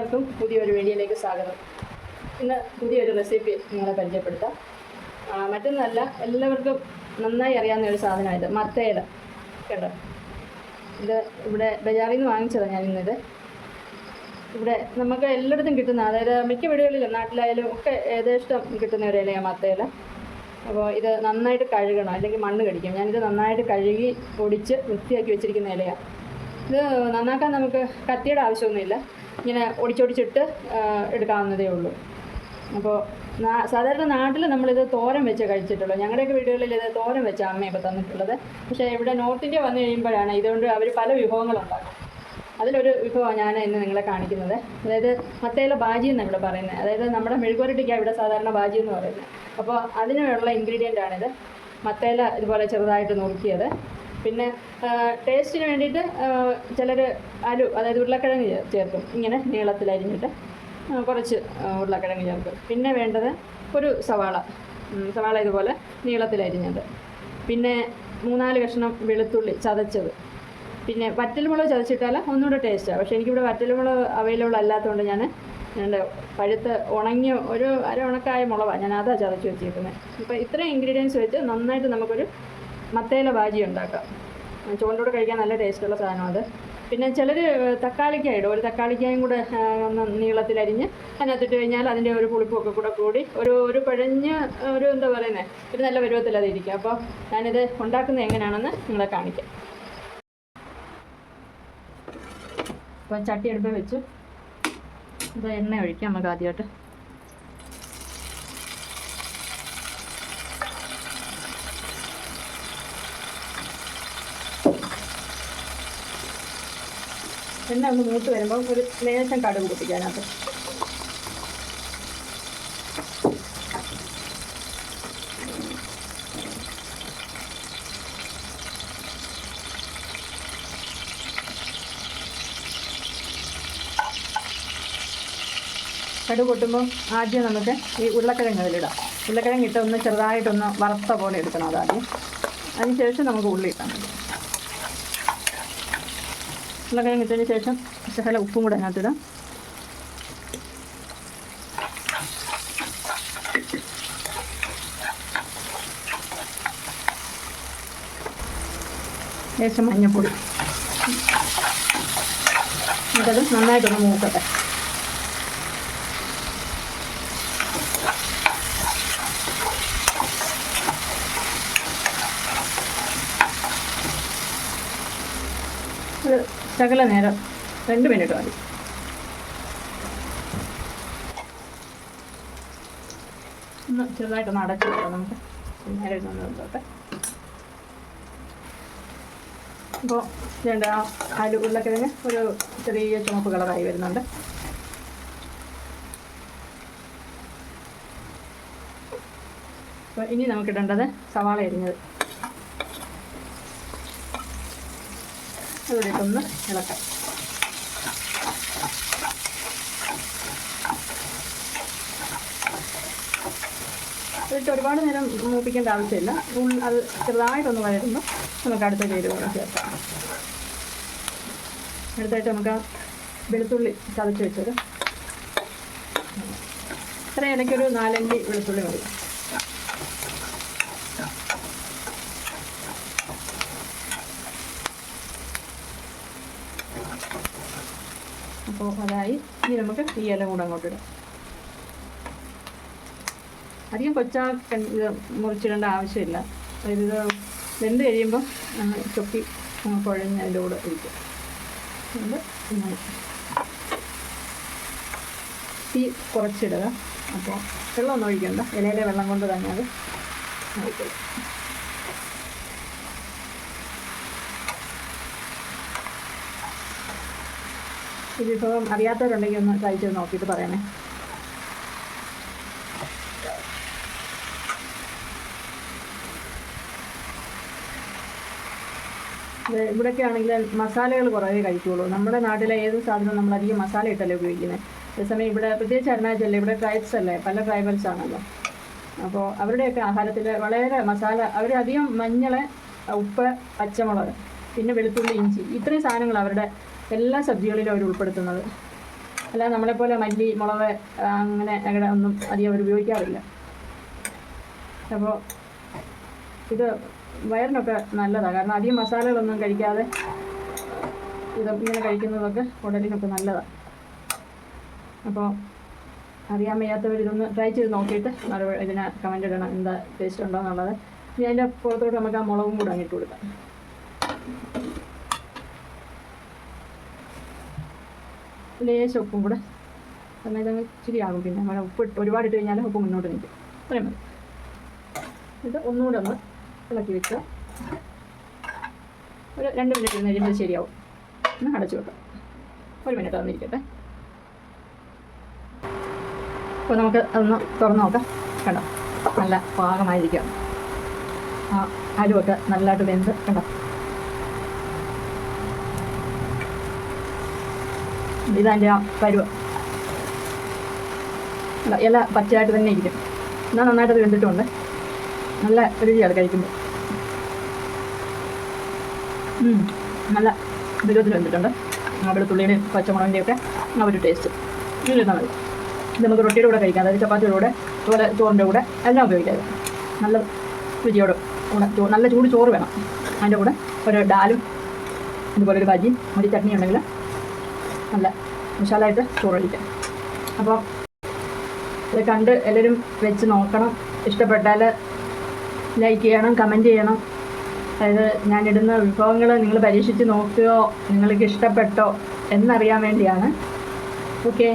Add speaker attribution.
Speaker 1: എല്ലാവർക്കും പുതിയൊരു വീഡിയോയിലേക്ക് സ്വാഗതം. ഇന്ന് പുതിയൊരു റെസിപ്പി നിങ്ങളെ പരിചയപ്പെടുത്താം. മറ്റൊന്നല്ല, എല്ലാവർക്കും നന്നായി അറിയാവുന്ന ഒരു സാധനമായത് മത്തയില. കേട്ടോ, ഇത് ഇവിടെ ബജാറിൽ നിന്ന് വാങ്ങിച്ചതാണ് ഞാനിന്നത്. ഇവിടെ നമുക്ക് എല്ലായിടത്തും കിട്ടുന്ന, അതായത് മിക്ക വീടുകളിലും നാട്ടിലായാലും ഒക്കെ ഏകദേശം കിട്ടുന്ന ഒരു ഇലയാണ് മത്തയില. അപ്പോൾ ഇത് നന്നായിട്ട് കഴുകണം, അല്ലെങ്കിൽ മണ്ണ് കടിക്കും. ഞാനിത് നന്നായിട്ട് കഴുകി പൊടിച്ച് വൃത്തിയാക്കി വെച്ചിരിക്കുന്ന ഇലയാണ്. ഇത് നന്നാക്കാൻ നമുക്ക് കത്തിയുടെ ആവശ്യമൊന്നുമില്ല, ഇങ്ങനെ ഒടിച്ചൊടിച്ചിട്ട് എടുക്കാവുന്നതേ ഉള്ളൂ. അപ്പോൾ സാധാരണ നാട്ടിൽ നമ്മളിത് തോരൻ വെച്ച് കഴിച്ചിട്ടുള്ളൂ. ഞങ്ങളുടെയൊക്കെ വീടുകളിൽ ഇത് തോരൻ വെച്ച അമ്മയൊക്കെ തന്നിട്ടുള്ളത്. പക്ഷേ ഇവിടെ നോർത്ത് ഇന്ത്യ വന്നു കഴിയുമ്പോഴാണ് ഇതുകൊണ്ട് അവർ പല വിഭവങ്ങളുണ്ടാക്കും. അതിലൊരു വിഭവമാണ് ഞാൻ ഇന്ന് നിങ്ങളെ കാണിക്കുന്നത്. അതായത് മത്തയില ബാജി എന്നാണ് ഇവിടെ പറയുന്നത്. അതായത് നമ്മുടെ മെഴുകുവരട്ടിക്കാണ് ഇവിടെ സാധാരണ ബാജി എന്ന് പറയുന്നത്. അപ്പോൾ അതിനുള്ള ഇൻഗ്രീഡിയൻ്റാണിത്. മത്തയില ഇതുപോലെ ചെറുതായിട്ട് നുറുക്കിയത്, പിന്നെ ടേസ്റ്റിന് വേണ്ടിയിട്ട് ചിലർ ആലു, അതായത് ഉരുളക്കിഴങ്ങ് ചേർക്കും. ഇങ്ങനെ നീളത്തിലരിഞ്ഞിട്ട് കുറച്ച് ഉരുളക്കിഴങ്ങ് ചേർക്കും. പിന്നെ വേണ്ടത് ഒരു സവാള ഇതുപോലെ നീളത്തിലരിഞ്ഞത്, പിന്നെ 3-4 കഷ്ണം വെളുത്തുള്ളി ചതച്ചത്, പിന്നെ വറ്റൽമുളക് ചതച്ചിട്ടാൽ ഒന്നുകൂടെ ടേസ്റ്റാണ്. പക്ഷേ എനിക്കിവിടെ വറ്റൽമുളക് അവൈലബിൾ അല്ലാത്തതുകൊണ്ട് ഞാൻ പഴുത്ത് ഉണങ്ങിയ ഒരു ഉണക്കായ മുളകാണ് ഞാൻ അതാണ് ചതച്ച് വെച്ചിരിക്കുന്നത്. അപ്പോൾ ഇത്രയും ഇൻഗ്രീഡിയൻസ് വെച്ച് നന്നായിട്ട് നമുക്കൊരു മത്തയില ബാജി ഉണ്ടാക്കാം. ചോറിൻ്റെ കഴിക്കാൻ നല്ല ടേസ്റ്റുള്ള സാധനം അത്. പിന്നെ ചിലർ തക്കാളിക്കായ ഇടും. ഒരു തക്കാളിക്കായും കൂടെ ഒന്ന് നീളത്തിലരിഞ്ഞ് അതിനകത്തിട്ട് കഴിഞ്ഞാൽ അതിൻ്റെ ഒരു പുളിപ്പൊക്കെ കൂടെ കൂടി ഒരു കുഴഞ്ഞ ഒരു എന്താ പറയുന്നത്, ഒരു നല്ല പരുവത്തിൽ അതിരിക്കും. അപ്പോൾ ഞാനിത് ഉണ്ടാക്കുന്നത് എങ്ങനെയാണെന്ന് നിങ്ങളെ കാണിക്കാം. അപ്പോൾ ചട്ടി അടുപ്പ് വെച്ച് ഇത് എണ്ണ ഒഴിക്കാം നമുക്ക് ആദ്യമായിട്ട്. എണ്ണ ഒന്ന് മൂത്ത് വരുമ്പോൾ ഒരു ലേശം കടുക് പൊട്ടിക്കാനകത്ത്. കടുക് പൊട്ടുമ്പോൾ ആദ്യം നമുക്ക് ഈ ഉരുളക്കിഴങ്ങ് അതിലിടാം. ഉരുളക്കിഴങ്ങ് ഇട്ട് ഒന്ന് ചെറുതായിട്ടൊന്ന് വറുത്ത പോലെ എടുക്കണം അതാദ്യം. അതിനുശേഷം നമുക്ക് ഉള്ളി ഇട്ടാൽ മതി. ഉരുളക്കിഴങ്ങ് ഇട്ടതിന് ശേഷം ശകലം ഉപ്പും കൂടെ അതിനകത്തിടാം. ലേശം മഞ്ഞൾപ്പൊടി. എന്നിട്ടത് നന്നായിട്ടൊന്ന് മൂക്കട്ടെ. ഒരു ശകല നേരം 2 മിനിറ്റ് മതി. ഒന്ന് ചെറുതായിട്ടൊന്ന് അടച്ചു വെക്കാം നമുക്ക്. നേരെ ഒന്ന് വെച്ചോട്ടെ. അപ്പോൾ വേണ്ട ആലു ഉരുളക്കിഴങ്ങ് ഒരു ചെറിയ ചുവപ്പ് കളറായി വരുന്നുണ്ട്. അപ്പോൾ ഇനി നമുക്കിടേണ്ടത് സവാള അരിഞ്ഞത്. ഇവിടെ ഇട്ടൊന്ന് ഇളക്കാം. ഇതിട്ട് ഒരുപാട് നേരം മൂപ്പിക്കേണ്ട ആവശ്യമില്ല. അത് ചെറുതായിട്ടൊന്ന് വഴരുമ്പോൾ നമുക്ക് അടുത്ത ചേരുവകൾ ചേർക്കാം. അടുത്തായിട്ട് നമുക്ക് വെളുത്തുള്ളി ചതച്ച് വെച്ചത്. ഇത്ര ഇടയ്ക്കൊരു 4-5 വെളുത്തുള്ളി മതി. അപ്പോൾ അതായി. ഇനി നമുക്ക് ഈ ഇല കൂടെ അങ്ങോട്ട് ഇടാം. അധികം ഇത് മുറിച്ചിടേണ്ട ആവശ്യമില്ല. അതായത് ഇത് വെന്ത് കഴിയുമ്പോൾ ചൊക്കി കുഴഞ്ഞ് അതിൻ്റെ കൂടെ ഇരിക്കും. അതുകൊണ്ട് തീ കുറച്ചിടുക. അപ്പോൾ വെള്ളമൊന്നും ഒഴിക്കണ്ട, ഇലയുടെ വെള്ളം കൊണ്ട് തന്നെ അത് നോക്കില്ല. ഈ വിഭവം അറിയാത്തവരുണ്ടെങ്കിൽ ഒന്ന് ട്രൈ ചെയ്ത് നോക്കിയിട്ട് പറയണേ. ഇവിടെയൊക്കെ ആണെങ്കിൽ മസാലകൾ കുറേ കഴിക്കുകയുള്ളൂ. നമ്മുടെ നാട്ടിലെ ഏത് സാധനവും നമ്മൾ അധികം മസാല ഇട്ടല്ലേ ഉപയോഗിക്കുന്നത്. അതേസമയം ഇവിടെ പ്രത്യേകിച്ച് അരുണാചലിൽ ഇവിടെ ട്രൈബ്സ് അല്ലേ, പല ട്രൈബൽസ് ആണല്ലോ. അപ്പോൾ അവരുടെയൊക്കെ ആഹാരത്തിൽ വളരെ മസാല, അവരധികം മഞ്ഞൾ, ഉപ്പ്, പച്ചമുളക്, പിന്നെ വെളുത്തുള്ളി, ഇഞ്ചി, ഇത്രയും സാധനങ്ങൾ അവരുടെ എല്ലാ സബ്ജികളിലും അവർ ഉൾപ്പെടുത്തുന്നത്. അല്ലാതെ നമ്മളെപ്പോലെ മല്ലി മുളക് അങ്ങനെ അങ്ങനെ ഒന്നും അധികം അവർ ഉപയോഗിക്കാറില്ല. അപ്പോൾ ഇത് വയറിനൊക്കെ നല്ലതാണ്. കാരണം അധികം മസാലകളൊന്നും കഴിക്കാതെ ഇത് ഇങ്ങനെ കഴിക്കുന്നതൊക്കെ കുടലിനൊക്കെ നല്ലതാണ്. അപ്പോൾ അറിയാൻ വയ്യാത്തവർ ഇതൊന്ന് ട്രൈ ചെയ്ത് നോക്കിയിട്ട് ഇതിന് കമൻ്റ് ഇടണം എന്താ ടേസ്റ്റ് ഉണ്ടോ എന്നുള്ളത്. ഇനി അതിൻ്റെ പുറത്തോട്ട് നമുക്ക് ആ മുളകും കൂടെ അങ്ങിട്ട് കൊടുക്കാം. ലേശം ഉപ്പും കൂടെ എന്നാൽ ഇതങ്ങ് ഇച്ചിരി ആകും. പിന്നെ നമ്മൾ ഉപ്പ് ഒരുപാട് ഇട്ട് കഴിഞ്ഞാൽ ഉപ്പ് മുന്നോട്ട് നിൽക്കും. അത്രയും മതി. ഇത് ഒന്നുകൂടെ ഒന്ന് ഇളക്കി വെച്ച് ഒരു 2 മിനിറ്റ് ഇരുന്ന് കഴിയുമ്പോൾ ശരിയാവും. ഒന്ന് അടച്ചു വെക്കാം. 1 മിനിറ്റ് തന്നിരിക്കട്ടെ. അപ്പോൾ നമുക്ക് അതൊന്ന് തുറന്ന് നോക്കാം. കണ്ടോ, നല്ല പാകമായിരിക്കാം. ആ അരുവൊക്കെ നല്ലതായിട്ട് വെന്ത് കണ്ടോ. ഇതതിൻ്റെ ആ പരുവ ഇല പച്ചയായിട്ട് തന്നെ ഇരിക്കും. എന്നാൽ നന്നായിട്ടത് വെന്തിട്ടുണ്ട്. നല്ല രുചിയാണ് കഴിക്കുമ്പോൾ. നല്ല ദുരിതത്തിൽ വെന്തിട്ടുണ്ട്. വെളുത്തുള്ളിയുടെയും പച്ചമുളകിൻ്റെയൊക്കെ ആ ഒരു ടേസ്റ്റ് ഇരുന്നാൽ മതി. ഇത് നമുക്ക് റൊട്ടിയുടെ കൂടെ കഴിക്കാം. അതായത് ചപ്പാത്തിയുടെ കൂടെ, അതുപോലെ ചോറിൻ്റെ കൂടെ എല്ലാം ഉപയോഗിക്കാം. നല്ല രുചിയോട് കൂടെ നല്ല ചൂട് ചോറ് വേണം. അതിൻ്റെ കൂടെ ഒരു ഡാലും ഇതുപോലെ ഒരു ബജിയും ഒരു ചട്നി ഉണ്ടെങ്കിൽ നല്ല വിശാലമായിട്ട് ചോറ് കഴിക്കാം. അപ്പോൾ ഇത് കണ്ട് എല്ലാവരും വെച്ച് നോക്കണം. ഇഷ്ടപ്പെട്ടാൽ ലൈക്ക് ചെയ്യണം, കമൻറ്റ് ചെയ്യണം. അതായത് ഞാനിടുന്ന വിഭവങ്ങൾ നിങ്ങൾ പരീക്ഷിച്ച് നോക്കുകയോ നിങ്ങൾക്ക് ഇഷ്ടപ്പെട്ടോ എന്നറിയാൻ വേണ്ടിയാണ്. ഓക്കെ.